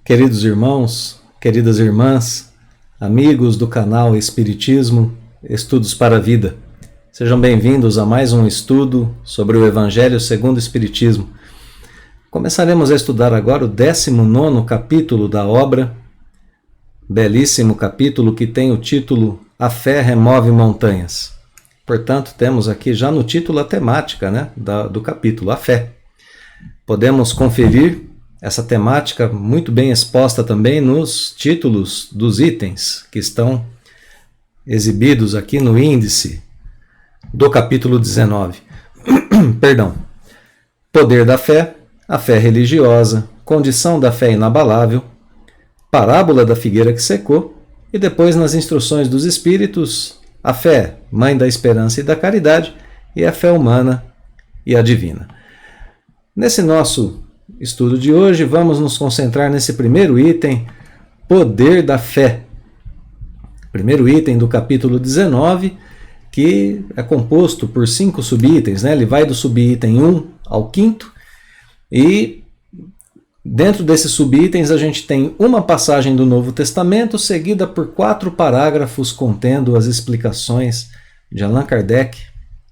Queridos irmãos, queridas irmãs, amigos do canal Espiritismo, Estudos para a Vida, sejam bem-vindos a mais um estudo sobre o Evangelho segundo o Espiritismo. Começaremos a estudar agora o 19º capítulo da obra, belíssimo capítulo que tem o título A Fé Remove Montanhas. Portanto, temos aqui já no título a temática do capítulo, a fé. Podemos conferir essa temática muito bem exposta também nos títulos dos itens que estão exibidos aqui no índice do capítulo 19. Perdão. Poder da fé, a fé religiosa, condição da fé inabalável, parábola da figueira que secou e depois nas instruções dos espíritos, a fé, mãe da esperança e da caridade, e a fé humana e a divina. Nesse nosso estudo de hoje, vamos nos concentrar nesse primeiro item, poder da fé. Primeiro item do capítulo 19, que é composto por 5 subitens, Ele vai do subitem 1 ao 5º, e dentro desses subitens a gente tem uma passagem do Novo Testamento, seguida por 4 parágrafos contendo as explicações de Allan Kardec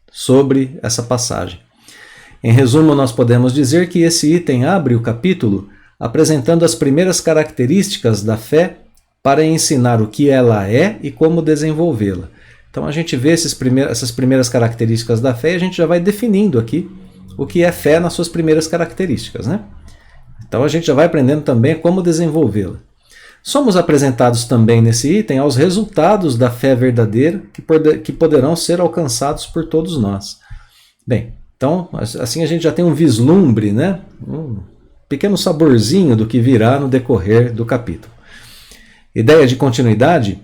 sobre essa passagem. Em resumo, nós podemos dizer que esse item abre o capítulo apresentando as primeiras características da fé para ensinar o que ela é e como desenvolvê-la. Então a gente vê essas primeiras características da fé e a gente já vai definindo aqui o que é fé nas suas primeiras características, Então a gente já vai aprendendo também como desenvolvê-la. Somos apresentados também nesse item aos resultados da fé verdadeira que poderão ser alcançados por todos nós. Bem, então, assim a gente já tem um vislumbre, um pequeno saborzinho do que virá no decorrer do capítulo. Ideia de continuidade?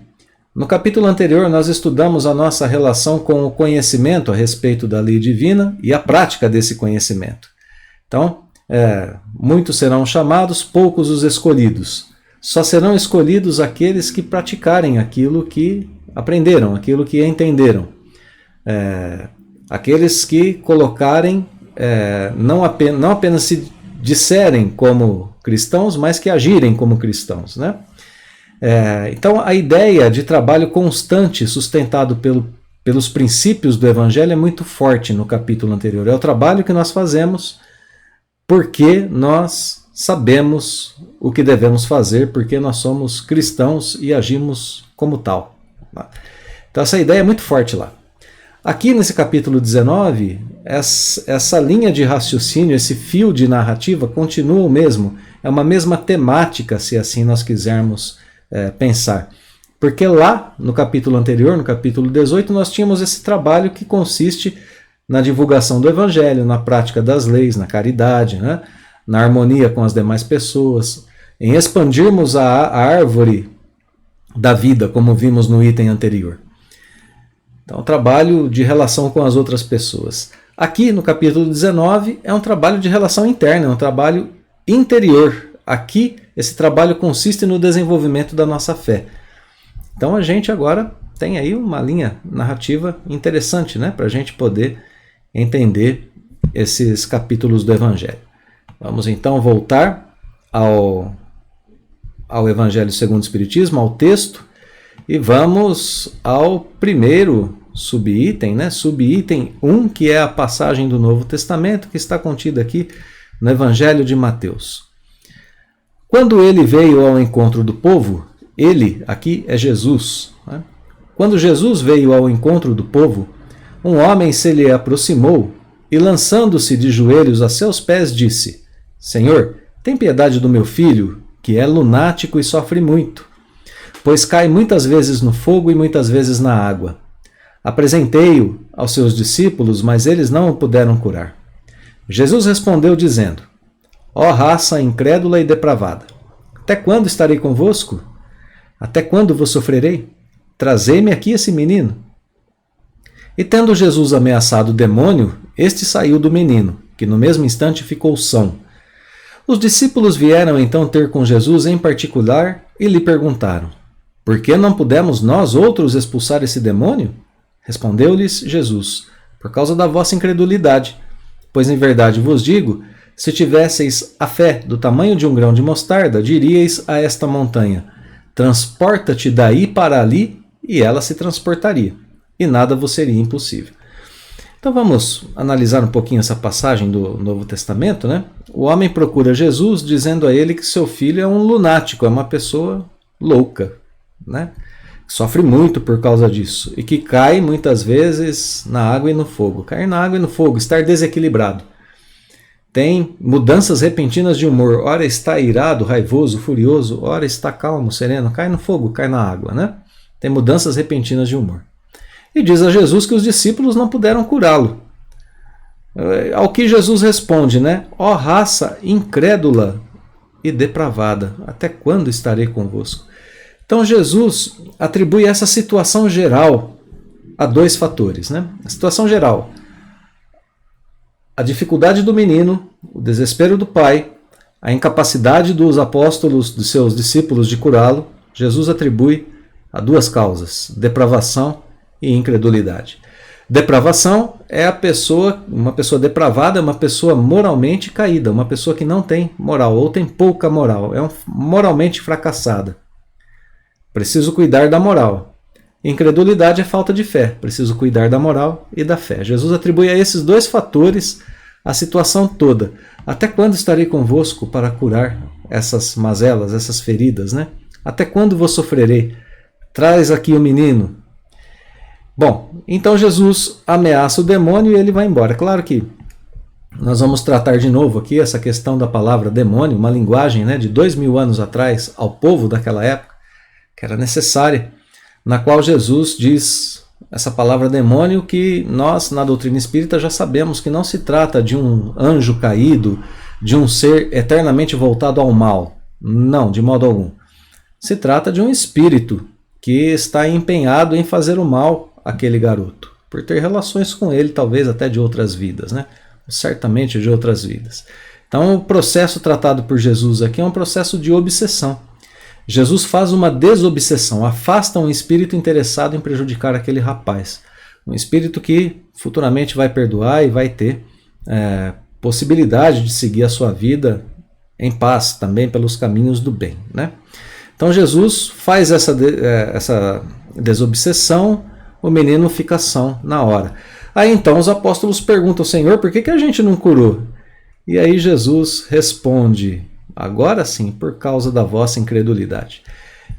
No capítulo anterior nós estudamos a nossa relação com o conhecimento a respeito da lei divina e a prática desse conhecimento. Então, muitos serão chamados, poucos os escolhidos. Só serão escolhidos aqueles que praticarem aquilo que aprenderam, aquilo que entenderam. Aqueles que colocarem, não apenas se disserem como cristãos, mas que agirem como cristãos. Então a ideia de trabalho constante sustentado pelos princípios do Evangelho é muito forte no capítulo anterior. É o trabalho que nós fazemos porque nós sabemos o que devemos fazer, porque nós somos cristãos e agimos como tal. Então essa ideia é muito forte lá. Aqui nesse capítulo 19, essa linha de raciocínio, esse fio de narrativa continua o mesmo. É uma mesma temática, se assim nós quisermos pensar. Porque lá no capítulo anterior, no capítulo 18, nós tínhamos esse trabalho que consiste na divulgação do Evangelho, na prática das leis, na caridade, na harmonia com as demais pessoas, em expandirmos a árvore da vida, como vimos no item anterior. Então, trabalho de relação com as outras pessoas. Aqui, no capítulo 19, é um trabalho de relação interna, é um trabalho interior. Aqui, esse trabalho consiste no desenvolvimento da nossa fé. Então, a gente agora tem aí uma linha narrativa interessante, para a gente poder entender esses capítulos do Evangelho. Vamos, então, voltar ao Evangelho segundo o Espiritismo, ao texto, e vamos ao primeiro subitem, subitem 1, que é a passagem do Novo Testamento, que está contida aqui no Evangelho de Mateus. Quando ele veio ao encontro do povo, ele, aqui é Jesus. Quando Jesus veio ao encontro do povo, um homem se lhe aproximou e, lançando-se de joelhos a seus pés, disse: Senhor, tem piedade do meu filho, que é lunático e sofre muito, pois cai muitas vezes no fogo e muitas vezes na água. Apresentei-o aos seus discípulos, mas eles não o puderam curar. Jesus respondeu dizendo: Ó raça incrédula e depravada, até quando estarei convosco? Até quando vos sofrerei? Trazei-me aqui esse menino. E tendo Jesus ameaçado o demônio, este saiu do menino, que no mesmo instante ficou são. Os discípulos vieram então ter com Jesus em particular e lhe perguntaram: Por que não pudemos nós outros expulsar esse demônio? Respondeu-lhes Jesus: Por causa da vossa incredulidade. Pois em verdade vos digo Se tivesseis a fé do tamanho de um grão de mostarda, diríeis a esta montanha: transporta-te daí para ali, e ela se transportaria, e nada vos seria impossível. Então vamos analisar um pouquinho essa passagem do Novo Testamento, né? O homem procura Jesus dizendo a ele que seu filho é um lunático, é uma pessoa louca, né? Sofre muito por causa disso e que cai muitas vezes na água e no fogo. Cair na água e no fogo, estar desequilibrado. Tem mudanças repentinas de humor. Ora está irado, raivoso, furioso, ora está calmo, sereno. Cai no fogo, cai na água, né? Tem mudanças repentinas de humor. E diz a Jesus que os discípulos não puderam curá-lo. Ao que Jesus responde, né? Ó raça incrédula e depravada, até quando estarei convosco? Então Jesus atribui essa situação geral a dois fatores, né? A situação geral, a dificuldade do menino, o desespero do pai, a incapacidade dos apóstolos, dos seus discípulos de curá-lo, Jesus atribui a duas causas: depravação e incredulidade. Depravação é uma pessoa depravada, é uma pessoa moralmente caída, uma pessoa que não tem moral ou tem pouca moral, é moralmente fracassada. Preciso cuidar da moral. Incredulidade é falta de fé. Preciso cuidar da moral e da fé. Jesus atribui a esses dois fatores a situação toda. Até quando estarei convosco para curar essas mazelas, essas feridas, né? Até quando vos sofrerei? Traz aqui o menino. Bom, então Jesus ameaça o demônio e ele vai embora. Claro que nós vamos tratar de novo aqui essa questão da palavra demônio, uma linguagem, né, de 2000 anos atrás ao povo daquela época, que era necessária, na qual Jesus diz essa palavra demônio que nós, na doutrina espírita, já sabemos que não se trata de um anjo caído, de um ser eternamente voltado ao mal. Não, de modo algum. Se trata de um espírito que está empenhado em fazer o mal àquele garoto, por ter relações com ele, talvez até de outras vidas, né? Certamente de outras vidas. Então o processo tratado por Jesus aqui é um processo de obsessão. Jesus faz uma desobsessão, afasta um espírito interessado em prejudicar aquele rapaz. Um espírito que futuramente vai perdoar e vai ter possibilidade de seguir a sua vida em paz, também pelos caminhos do bem, né? Então Jesus faz essa desobsessão, o menino fica são na hora. Aí então os apóstolos perguntam: Senhor, por que a gente não curou? E aí Jesus responde: agora sim, por causa da vossa incredulidade.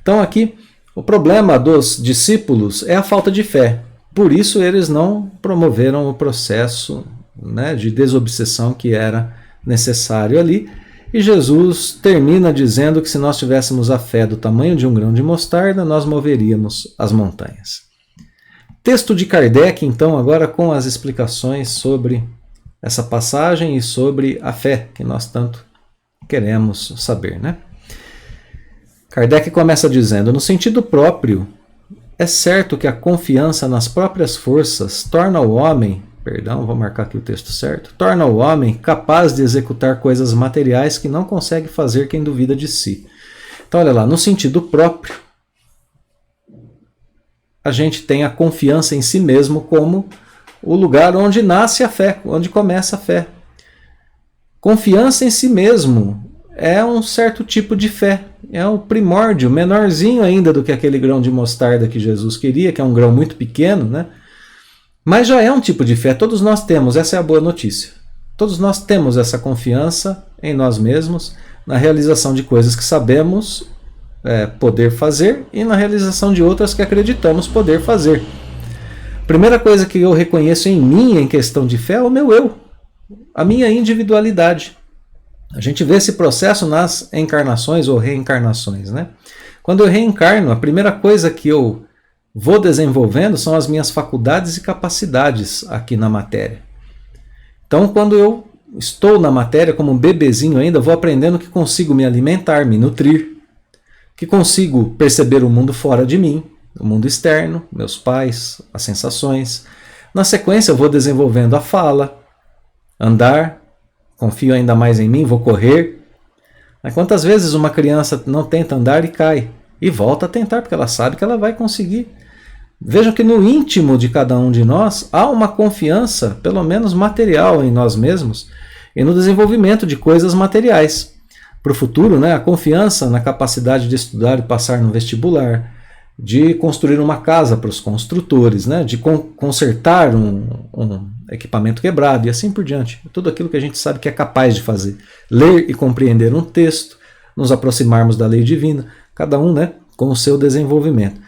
Então aqui, o problema dos discípulos é a falta de fé. Por isso eles não promoveram o processo, né, de desobsessão que era necessário ali. E Jesus termina dizendo que se nós tivéssemos a fé do tamanho de um grão de mostarda, nós moveríamos as montanhas. Texto de Kardec, então, agora com as explicações sobre essa passagem e sobre a fé que nós tanto queremos saber, né? Kardec começa dizendo: no sentido próprio, é certo que a confiança nas próprias forças torna o homem, vou marcar aqui o texto certo, torna o homem capaz de executar coisas materiais que não consegue fazer quem duvida de si. Então olha lá, no sentido próprio, a gente tem a confiança em si mesmo como o lugar onde nasce a fé, onde começa a fé. Confiança em si mesmo é um certo tipo de fé, é o primórdio, menorzinho ainda do que aquele grão de mostarda que Jesus queria, que é um grão muito pequeno, né? Mas já é um tipo de fé, todos nós temos, essa é a boa notícia. Todos nós temos essa confiança em nós mesmos, na realização de coisas que sabemos poder fazer e na realização de outras que acreditamos poder fazer. A primeira coisa que eu reconheço em mim em questão de fé é o meu eu, a minha individualidade. A gente vê esse processo nas encarnações ou reencarnações, né? Quando eu reencarno, a primeira coisa que eu vou desenvolvendo são as minhas faculdades e capacidades aqui na matéria. Então, quando eu estou na matéria como um bebezinho ainda, vou aprendendo que consigo me alimentar, me nutrir, que consigo perceber o mundo fora de mim, o mundo externo, meus pais, as sensações. Na sequência, eu vou desenvolvendo a fala, andar, confio ainda mais em mim, vou correr. Mas quantas vezes uma criança não tenta andar e cai? E volta a tentar, porque ela sabe que ela vai conseguir. Vejam que no íntimo de cada um de nós há uma confiança, pelo menos material, em nós mesmos. e no desenvolvimento de coisas materiais. Para o futuro, né, a confiança na capacidade de estudar e passar no vestibular, de construir uma casa para os construtores, né, de consertar um equipamento quebrado e assim por diante. Tudo aquilo que a gente sabe que é capaz de fazer. Ler e compreender um texto, nos aproximarmos da lei divina, cada um, né, com o seu desenvolvimento.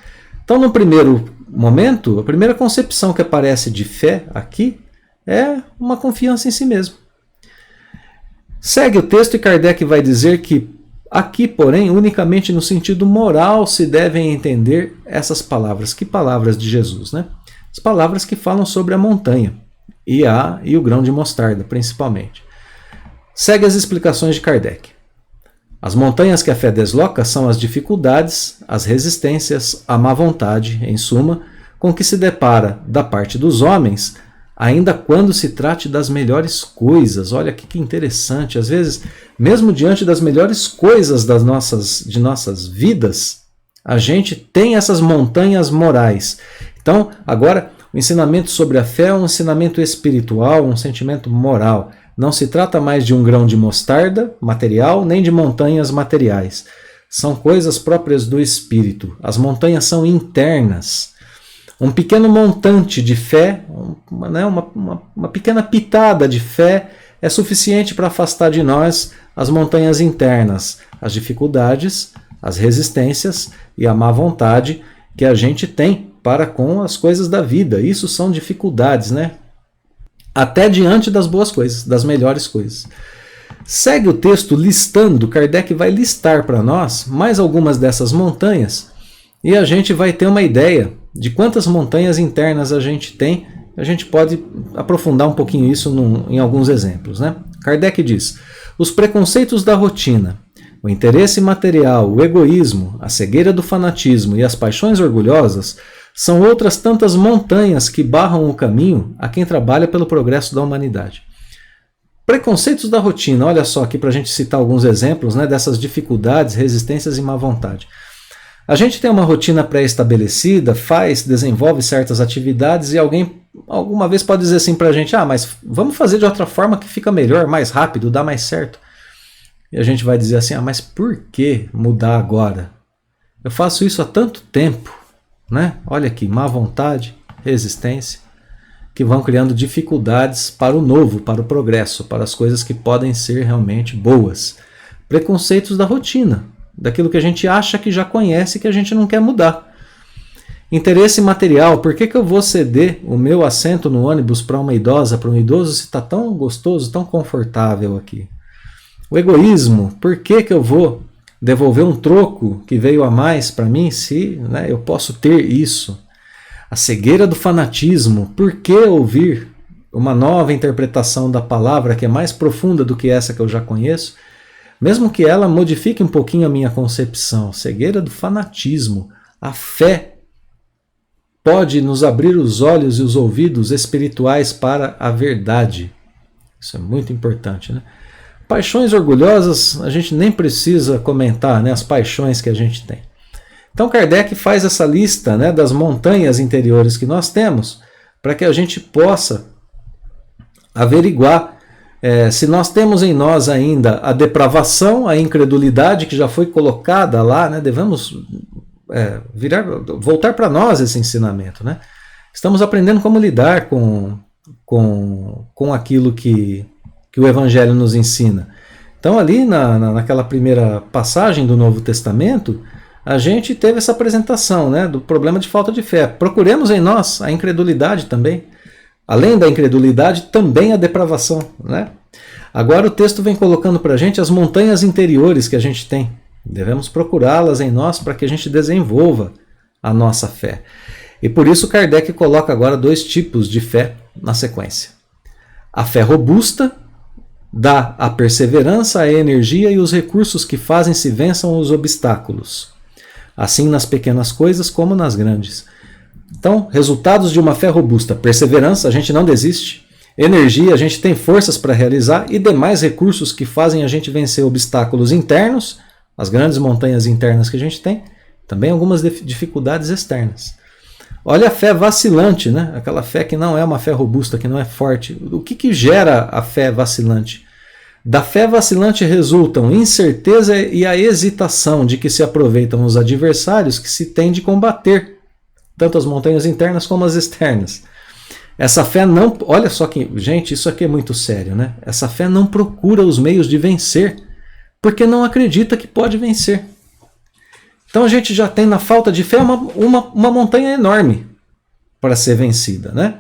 Então, no primeiro momento, a primeira concepção que aparece de fé aqui é uma confiança em si mesmo. Segue o texto e Kardec vai dizer que aqui, porém, unicamente no sentido moral se devem entender essas palavras. Que palavras de Jesus, né? As palavras que falam sobre a montanha e o grão de mostarda, principalmente. Segue as explicações de Kardec. As montanhas que a fé desloca são as dificuldades, as resistências, a má vontade, em suma, com que se depara da parte dos homens, ainda quando se trate das melhores coisas. Olha que interessante. Às vezes, mesmo diante das melhores coisas de nossas vidas, a gente tem essas montanhas morais. Então, agora, o ensinamento sobre a fé é um ensinamento espiritual, um sentimento moral. Não se trata mais de um grão de mostarda material, nem de montanhas materiais. São coisas próprias do espírito. As montanhas são internas. Um pequeno montante de fé, uma pequena pitada de fé é suficiente para afastar de nós as montanhas internas, as dificuldades, as resistências e a má vontade que a gente tem para com as coisas da vida. Isso são dificuldades, né? Até diante das boas coisas, das melhores coisas. Segue o texto listando, Kardec vai listar para nós mais algumas dessas montanhas e a gente vai ter uma ideia de quantas montanhas internas a gente tem. A gente pode aprofundar um pouquinho isso em alguns exemplos, né? Kardec diz: os preconceitos da rotina, o interesse material, o egoísmo, a cegueira do fanatismo e as paixões orgulhosas são outras tantas montanhas que barram o caminho a quem trabalha pelo progresso da humanidade. Preconceitos da rotina, olha só aqui para a gente citar alguns exemplos, né, dessas dificuldades, resistências e má vontade. A gente tem uma rotina pré-estabelecida, desenvolve certas atividades e alguém alguma vez pode dizer assim para a gente: mas vamos fazer de outra forma que fica melhor, mais rápido, dá mais certo. E a gente vai dizer assim: mas por que mudar agora? Eu faço isso há tanto tempo, né? Olha aqui, má vontade, resistência, que vão criando dificuldades para o novo, para o progresso, para as coisas que podem ser realmente boas. Preconceitos da rotina, daquilo que a gente acha que já conhece e que a gente não quer mudar. Interesse material, por que eu vou ceder o meu assento no ônibus para uma idosa, para um idoso, se está tão gostoso, tão confortável aqui? O egoísmo, por que eu vou devolver um troco que veio a mais para mim se, né, eu posso ter isso? A cegueira do fanatismo, por que ouvir uma nova interpretação da palavra que é mais profunda do que essa que eu já conheço, mesmo que ela modifique um pouquinho a minha concepção? Cegueira do fanatismo. A fé pode nos abrir os olhos e os ouvidos espirituais para a verdade. Isso é muito importante, né? Paixões orgulhosas, a gente nem precisa comentar, né, as paixões que a gente tem. Então Kardec faz essa lista, né, das montanhas interiores que nós temos, para que a gente possa averiguar se nós temos em nós ainda a depravação, a incredulidade que já foi colocada lá, né, devemos voltar para nós esse ensinamento, né? Estamos aprendendo como lidar com aquilo que o Evangelho nos ensina. Então ali naquela primeira passagem do Novo Testamento, a gente teve essa apresentação, né, do problema de falta de fé. Procuremos em nós a incredulidade também. Além da incredulidade, também a depravação, né? Agora o texto vem colocando para a gente as montanhas interiores que a gente tem. Devemos procurá-las em nós para que a gente desenvolva a nossa fé. E por isso Kardec coloca agora 2 tipos de fé na sequência. A fé robusta dá a perseverança, a energia e os recursos que fazem se vençam os obstáculos, assim nas pequenas coisas como nas grandes. Então, resultados de uma fé robusta: perseverança, a gente não desiste; energia, a gente tem forças para realizar; e demais recursos que fazem a gente vencer obstáculos internos, as grandes montanhas internas que a gente tem, também algumas dificuldades externas. Olha a fé vacilante, né? Aquela fé que não é uma fé robusta, que não é forte. O que gera a fé vacilante? Da fé vacilante resultam incerteza e a hesitação de que se aproveitam os adversários que se tem de combater, tanto as montanhas internas como as externas. Essa fé não... Olha só que... Gente, isso aqui é muito sério, né? Essa fé não procura os meios de vencer, porque não acredita que pode vencer. Então a gente já tem na falta de fé uma montanha enorme para ser vencida, né?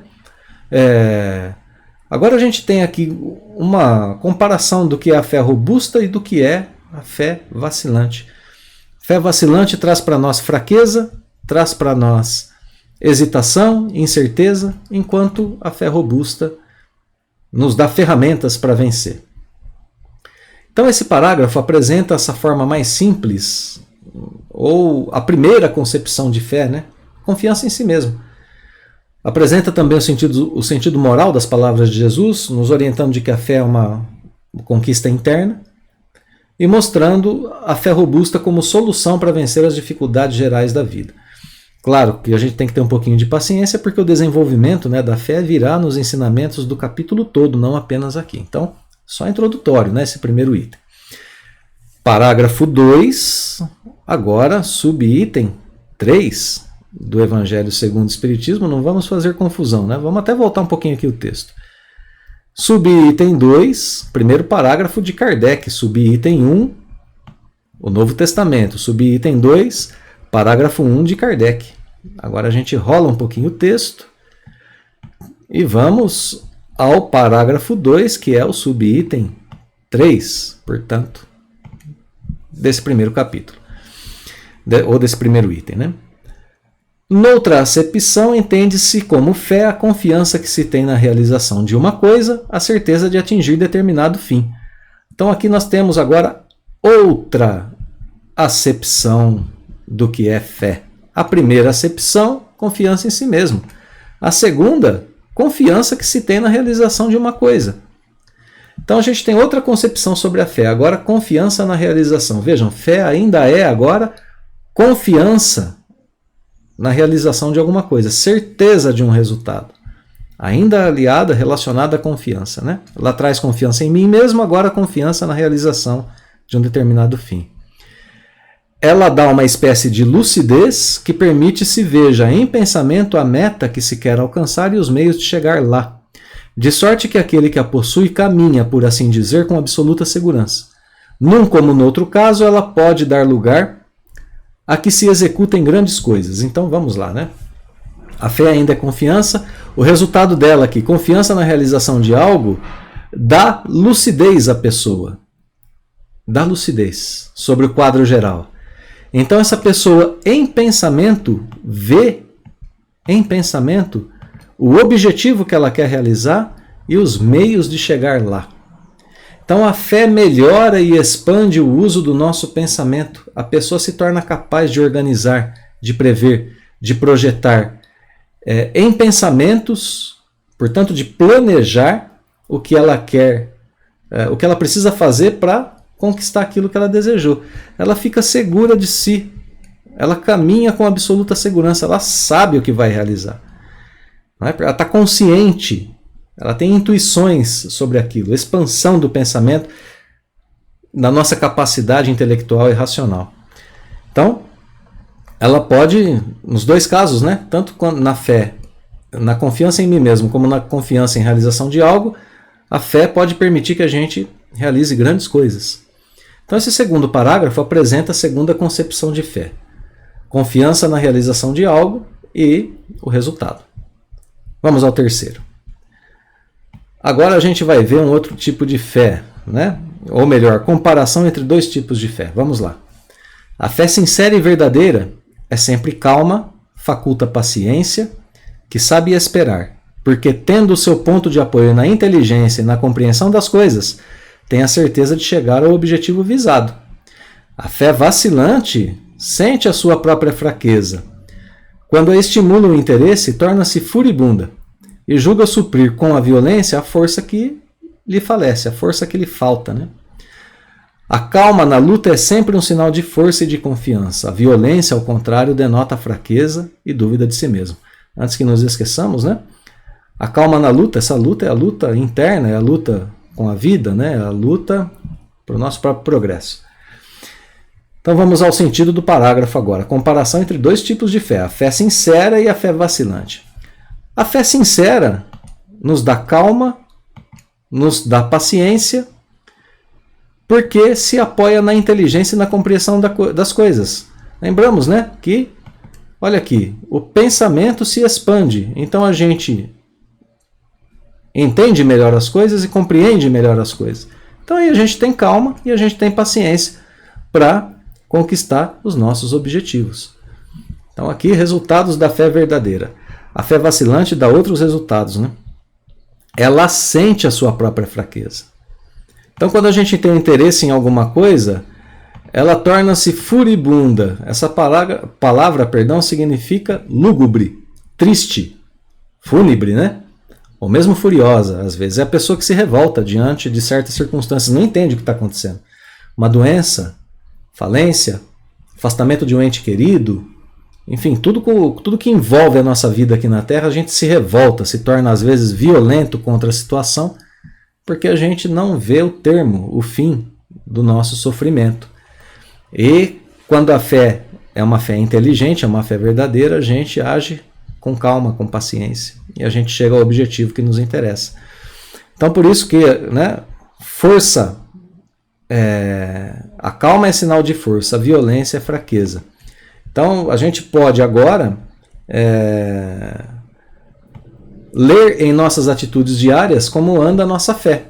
Agora a gente tem aqui uma comparação do que é a fé robusta e do que é a fé vacilante. Fé vacilante traz para nós fraqueza, traz para nós hesitação, incerteza, enquanto a fé robusta nos dá ferramentas para vencer. Então esse parágrafo apresenta essa forma mais simples, ou a primeira concepção de fé, né? Confiança em si mesmo. Apresenta também o sentido moral das palavras de Jesus, nos orientando de que a fé é uma conquista interna, e mostrando a fé robusta como solução para vencer as dificuldades gerais da vida. Claro que a gente tem que ter um pouquinho de paciência, porque o desenvolvimento, né, da fé virá nos ensinamentos do capítulo todo, não apenas aqui. Então, só introdutório, né, esse primeiro item. Parágrafo 2, agora subitem 3 do Evangelho segundo o Espiritismo, não vamos fazer confusão, né? Vamos até voltar um pouquinho aqui o texto. Subitem 2, primeiro parágrafo de Kardec, subitem 1, o Novo Testamento, subitem 2, parágrafo 1 de Kardec. Agora a gente rola um pouquinho o texto e vamos ao parágrafo 2, que é o subitem 3, portanto, desse primeiro capítulo, ou desse primeiro item, né? Noutra acepção, entende-se como fé a confiança que se tem na realização de uma coisa, a certeza de atingir determinado fim. Então aqui nós temos agora outra acepção do que é fé. A primeira acepção, confiança em si mesmo. A segunda, confiança que se tem na realização de uma coisa. Então a gente tem outra concepção sobre a fé. Agora, confiança na realização. Vejam, fé ainda é agora confiança na realização de alguma coisa, certeza de um resultado. Ainda aliada, relacionada à confiança, né? Lá atrás confiança em mim mesmo, agora confiança na realização de um determinado fim. Ela dá uma espécie de lucidez que permite se veja em pensamento a meta que se quer alcançar e os meios de chegar lá. De sorte que aquele que a possui caminha, por assim dizer, com absoluta segurança. Num como no outro caso, ela pode dar lugar a que se executem grandes coisas. Então vamos lá, né? A fé ainda é confiança. O resultado dela aqui, confiança na realização de algo, dá lucidez à pessoa. Dá lucidez sobre o quadro geral. Então essa pessoa em pensamento vê em pensamento o objetivo que ela quer realizar e os meios de chegar lá. Então a fé melhora e expande o uso do nosso pensamento. A pessoa se torna capaz de organizar, de prever, de projetar em pensamentos, portanto de planejar o que ela quer, o que ela precisa fazer para conquistar aquilo que ela desejou. Ela fica segura de si, ela caminha com absoluta segurança, ela sabe o que vai realizar. Ela está consciente. Ela tem intuições sobre aquilo, expansão do pensamento, da nossa capacidade intelectual e racional. Então, ela pode, nos dois casos, né, tanto na fé, na confiança em mim mesmo, como na confiança em realização de algo, a fé pode permitir que a gente realize grandes coisas. Então, esse segundo parágrafo apresenta a segunda concepção de fé. Confiança na realização de algo e o resultado. Vamos ao terceiro. Agora a gente vai ver um outro tipo de fé, né? Ou melhor, comparação entre dois tipos de fé. Vamos lá. A fé sincera e verdadeira é sempre calma, faculta paciência, que sabe esperar, porque tendo o seu ponto de apoio na inteligência e na compreensão das coisas, tem a certeza de chegar ao objetivo visado. A fé vacilante sente a sua própria fraqueza. Quando a estimula o interesse, torna-se furibunda e julga suprir com a violência a força que lhe falece, a força que lhe falta, né? A calma na luta é sempre um sinal de força e de confiança. A violência, ao contrário, denota fraqueza e dúvida de si mesmo. Antes que nos esqueçamos, né? A calma na luta, essa luta é a luta interna, é a luta com a vida, né? A luta para o nosso próprio progresso. Então vamos ao sentido do parágrafo agora. Comparação entre dois tipos de fé, a fé sincera e a fé vacilante. A fé sincera nos dá calma, nos dá paciência, porque se apoia na inteligência e na compreensão das coisas. Lembramos, né, que, olha aqui, o pensamento se expande, então a gente entende melhor as coisas e compreende melhor as coisas. Então aí a gente tem calma e a gente tem paciência para conquistar os nossos objetivos. Então aqui, resultados da fé verdadeira. A fé vacilante dá outros resultados, né? Ela sente a sua própria fraqueza. Então quando a gente tem interesse em alguma coisa, ela torna-se furibunda. Essa palavra, significa lúgubre, triste, fúnebre, né? Ou mesmo furiosa, às vezes. É a pessoa que se revolta diante de certas circunstâncias, não entende o que está acontecendo. Uma doença, falência, afastamento de um ente querido, enfim, tudo que envolve a nossa vida aqui na Terra, a gente se revolta, se torna às vezes violento contra a situação, porque a gente não vê o termo, o fim do nosso sofrimento. E quando a fé é uma fé inteligente, é uma fé verdadeira, a gente age com calma, com paciência, e a gente chega ao objetivo que nos interessa. Então por isso que, né, força, a calma é sinal de força, a violência é fraqueza. Então a gente pode agora ler em nossas atitudes diárias como anda a nossa fé.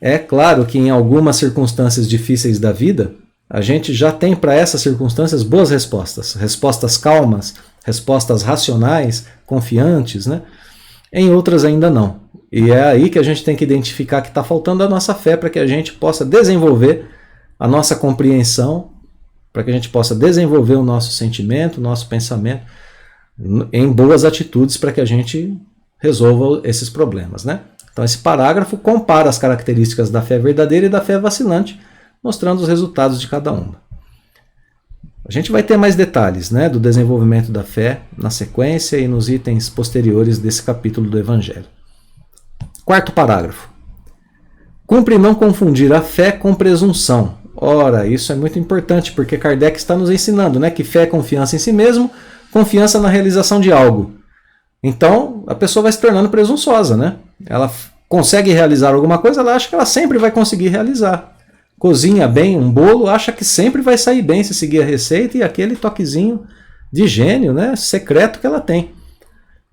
É claro que em algumas circunstâncias difíceis da vida, a gente já tem para essas circunstâncias boas respostas. Respostas calmas, respostas racionais, confiantes, né? Em outras ainda não. E é aí que a gente tem que identificar que está faltando a nossa fé para que a gente possa desenvolver a nossa compreensão, para que a gente possa desenvolver o nosso sentimento, o nosso pensamento em boas atitudes para que a gente resolva esses problemas, né? Então esse parágrafo compara as características da fé verdadeira e da fé vacilante, mostrando os resultados de cada uma. A gente vai ter mais detalhes, né, do desenvolvimento da fé na sequência e nos itens posteriores desse capítulo do Evangelho. Quarto parágrafo. Cumpre não confundir a fé com presunção. Ora, isso é muito importante, porque Kardec está nos ensinando, né, que fé é confiança em si mesmo, confiança na realização de algo. Então, a pessoa vai se tornando presunçosa, né? Ela consegue realizar alguma coisa, ela acha que ela sempre vai conseguir realizar. Cozinha bem um bolo, acha que sempre vai sair bem se seguir a receita e aquele toquezinho de gênio, né, secreto que ela tem.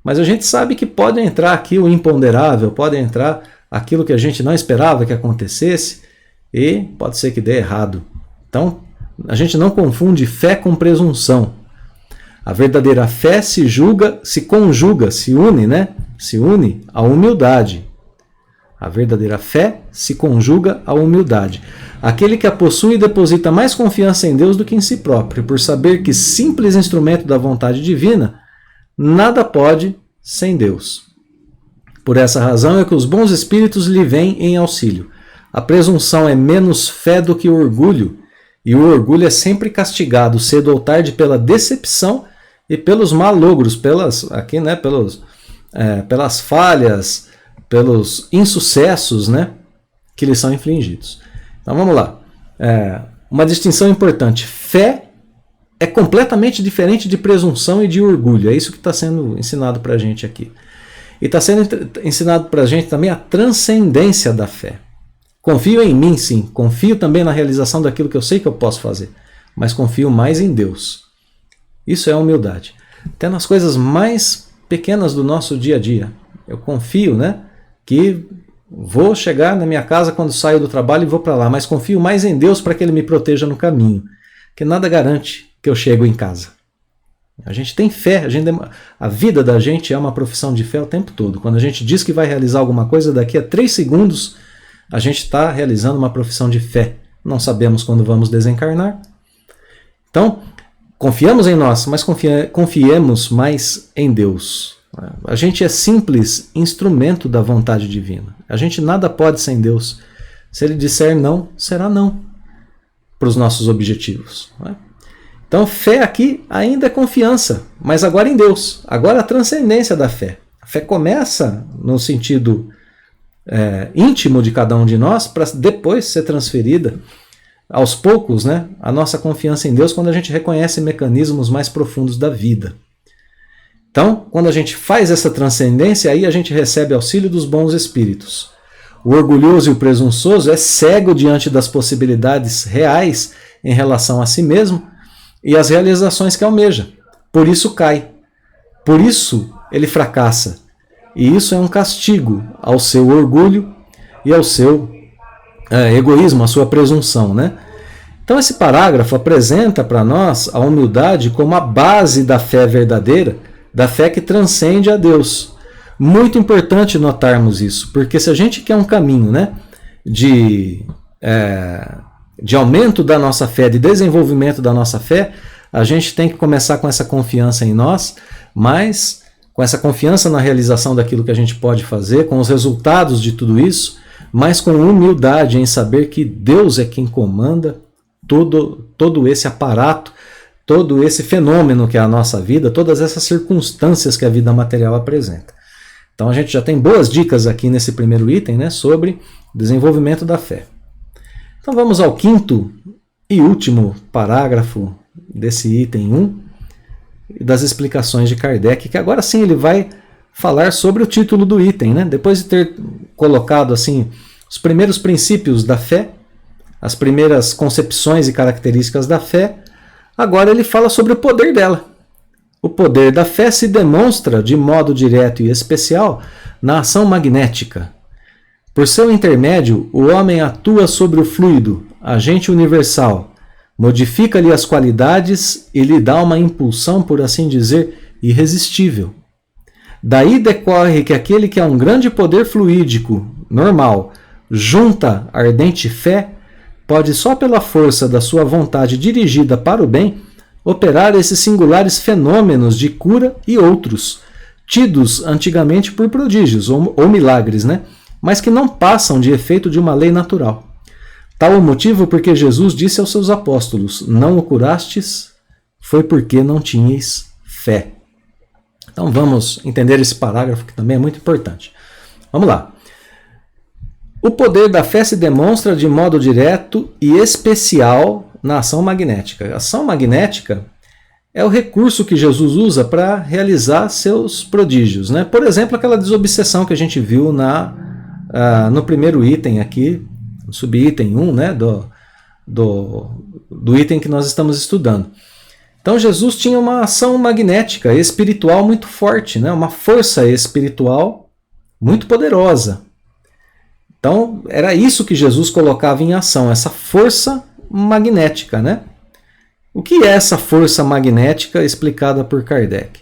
Mas a gente sabe que pode entrar aqui o imponderável, pode entrar aquilo que a gente não esperava que acontecesse e pode ser que dê errado. Então, a gente não confunde fé com presunção. A verdadeira fé se conjuga, se une, né? Se une à humildade. A verdadeira fé se conjuga à humildade. Aquele que a possui deposita mais confiança em Deus do que em si próprio, por saber que, simples instrumento da vontade divina, nada pode sem Deus. Por essa razão é que os bons espíritos lhe vêm em auxílio. A presunção é menos fé do que o orgulho, e o orgulho é sempre castigado cedo ou tarde pela decepção e pelos malogros, pelas falhas, pelos insucessos, né, que lhe são infligidos. Então vamos lá. Uma distinção importante. Fé é completamente diferente de presunção e de orgulho. É isso que está sendo ensinado para a gente aqui. E está sendo ensinado para a gente também a transcendência da fé. Confio em mim, sim. Confio também na realização daquilo que eu sei que eu posso fazer. Mas confio mais em Deus. Isso é humildade. Até nas coisas mais pequenas do nosso dia a dia. Eu confio, né, que vou chegar na minha casa quando saio do trabalho e vou para lá. Mas confio mais em Deus para que Ele me proteja no caminho. Que nada garante que eu chego em casa. A gente tem fé. A vida da gente é uma profissão de fé o tempo todo. Quando a gente diz que vai realizar alguma coisa, daqui a 3 segundos a gente está realizando uma profissão de fé. Não sabemos quando vamos desencarnar. Então, confiamos em nós, mas confiemos mais em Deus. A gente é simples instrumento da vontade divina. A gente nada pode sem Deus. Se Ele disser não, será não para os nossos objetivos. Então, fé aqui ainda é confiança, mas agora em Deus. Agora a transcendência da fé. A fé começa no sentido íntimo de cada um de nós, para depois ser transferida aos poucos, né, a nossa confiança em Deus, quando a gente reconhece mecanismos mais profundos da vida. Então, quando a gente faz essa transcendência, aí a gente recebe auxílio dos bons espíritos. O orgulhoso e o presunçoso é cego diante das possibilidades reais em relação a si mesmo e as realizações que almeja. Por isso cai. Por isso ele fracassa. E isso é um castigo ao seu orgulho e ao seu egoísmo, à sua presunção, né? Então esse parágrafo apresenta para nós a humildade como a base da fé verdadeira, da fé que transcende a Deus. Muito importante notarmos isso, porque se a gente quer um caminho, né, de aumento da nossa fé, de desenvolvimento da nossa fé, a gente tem que começar com essa confiança em nós, mas com essa confiança na realização daquilo que a gente pode fazer, com os resultados de tudo isso, mas com humildade em saber que Deus é quem comanda todo esse aparato, todo esse fenômeno que é a nossa vida, todas essas circunstâncias que a vida material apresenta. Então a gente já tem boas dicas aqui nesse primeiro item, né, sobre desenvolvimento da fé. Então vamos ao quinto e último parágrafo desse item 1, das explicações de Kardec, que agora sim ele vai falar sobre o título do item, né? Depois de ter colocado assim os primeiros princípios da fé, as primeiras concepções e características da fé, agora ele fala sobre o poder dela. O poder da fé se demonstra de modo direto e especial na ação magnética. Por seu intermédio, o homem atua sobre o fluido, agente universal, modifica-lhe as qualidades e lhe dá uma impulsão, por assim dizer, irresistível. Daí decorre que aquele que é um grande poder fluídico, normal, junta ardente fé, pode só pela força da sua vontade dirigida para o bem, operar esses singulares fenômenos de cura e outros, tidos antigamente por prodígios ou milagres, né? Mas que não passam de efeito de uma lei natural. Tal o motivo porque Jesus disse aos seus apóstolos: não o curastes, foi porque não tinhais fé. Então vamos entender esse parágrafo que também é muito importante. Vamos lá. O poder da fé se demonstra de modo direto e especial na ação magnética. A ação magnética é o recurso que Jesus usa para realizar seus prodígios, né? Por exemplo, aquela desobsessão que a gente viu no primeiro item aqui, no subitem 1, né? do item que nós estamos estudando. Então Jesus tinha uma ação magnética espiritual muito forte, né? Uma força espiritual muito poderosa. Então era isso que Jesus colocava em ação, essa força magnética, né? O que é essa força magnética explicada por Kardec?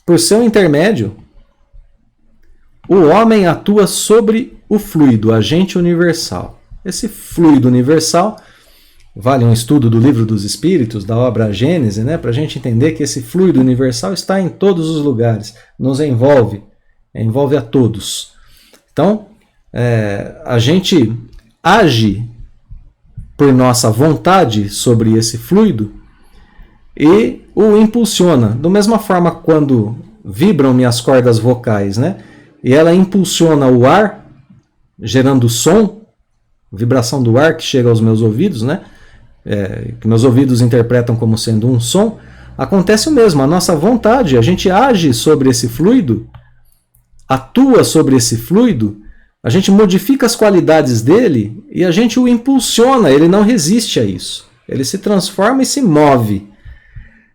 Por seu intermédio, o homem atua sobre o fluido, agente universal. Esse fluido universal, vale um estudo do Livro dos Espíritos, da obra Gênese, né, para a gente entender que esse fluido universal está em todos os lugares, nos envolve a todos. Então, a gente age por nossa vontade sobre esse fluido e o impulsiona. Da mesma forma, quando vibram minhas cordas vocais, né, e ela impulsiona o ar, gerando som, vibração do ar que chega aos meus ouvidos, né, que meus ouvidos interpretam como sendo um som, acontece o mesmo. A nossa vontade, a gente age sobre esse fluido, atua sobre esse fluido, a gente modifica as qualidades dele e a gente o impulsiona, ele não resiste a isso. Ele se transforma e se move.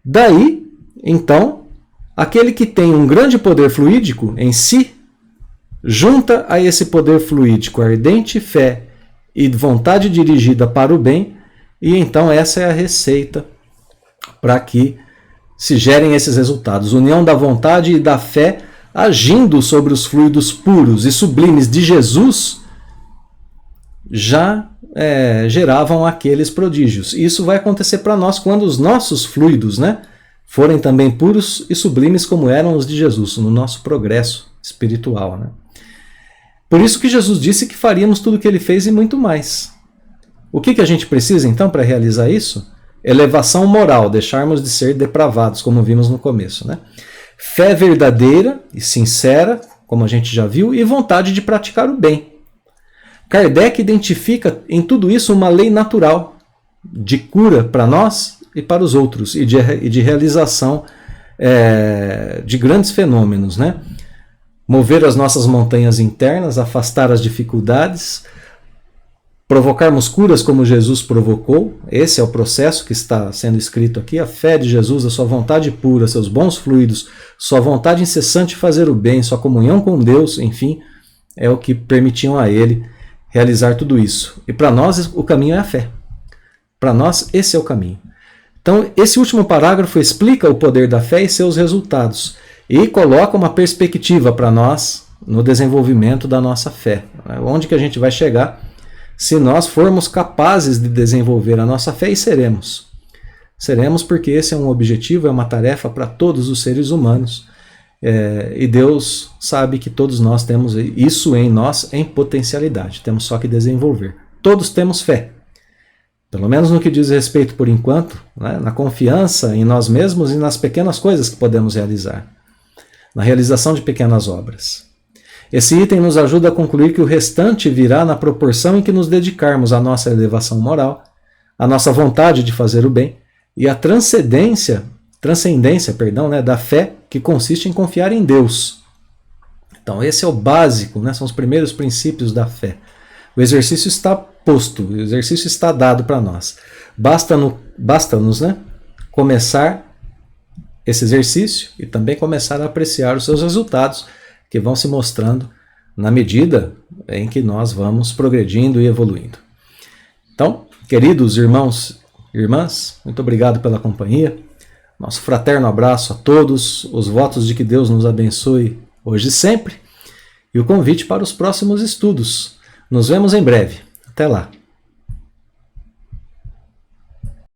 Daí, então, aquele que tem um grande poder fluídico em si, junta a esse poder fluídico ardente fé e vontade dirigida para o bem, e então essa é a receita para que se gerem esses resultados. União da vontade e da fé agindo sobre os fluidos puros e sublimes de Jesus já geravam aqueles prodígios. Isso vai acontecer para nós quando os nossos fluidos, né, forem também puros e sublimes como eram os de Jesus, no nosso progresso espiritual, né? Por isso que Jesus disse que faríamos tudo o que ele fez e muito mais. O que a gente precisa então para realizar isso? Elevação moral, deixarmos de ser depravados, como vimos no começo, né? Fé verdadeira e sincera, como a gente já viu, e vontade de praticar o bem. Kardec identifica em tudo isso uma lei natural de cura para nós e para os outros, e de realização de grandes fenômenos, né? Mover as nossas montanhas internas, afastar as dificuldades, provocarmos curas como Jesus provocou. Esse é o processo que está sendo escrito aqui. A fé de Jesus, a sua vontade pura, seus bons fluidos, sua vontade incessante de fazer o bem, sua comunhão com Deus, enfim, é o que permitiam a ele realizar tudo isso. E para nós o caminho é a fé. Para nós esse é o caminho. Então esse último parágrafo explica o poder da fé e seus resultados e coloca uma perspectiva para nós no desenvolvimento da nossa fé. Onde que a gente vai chegar se nós formos capazes de desenvolver a nossa fé, e seremos. Seremos porque esse é um objetivo, é uma tarefa para todos os seres humanos. E Deus sabe que todos nós temos isso em nós em potencialidade. Temos só que desenvolver. Todos temos fé. Pelo menos no que diz respeito por enquanto, né, na confiança em nós mesmos e nas pequenas coisas que podemos realizar. Na realização de pequenas obras. Esse item nos ajuda a concluir que o restante virá na proporção em que nos dedicarmos à nossa elevação moral, à nossa vontade de fazer o bem e à transcendência, né, da fé, que consiste em confiar em Deus. Então esse é o básico, né, são os primeiros princípios da fé. O exercício está posto, o exercício está dado para nós. Basta-nos, né, começar esse exercício e também começar a apreciar os seus resultados, que vão se mostrando na medida em que nós vamos progredindo e evoluindo. Então, queridos irmãos e irmãs, muito obrigado pela companhia. Nosso fraterno abraço a todos, os votos de que Deus nos abençoe hoje e sempre, e o convite para os próximos estudos. Nos vemos em breve. Até lá.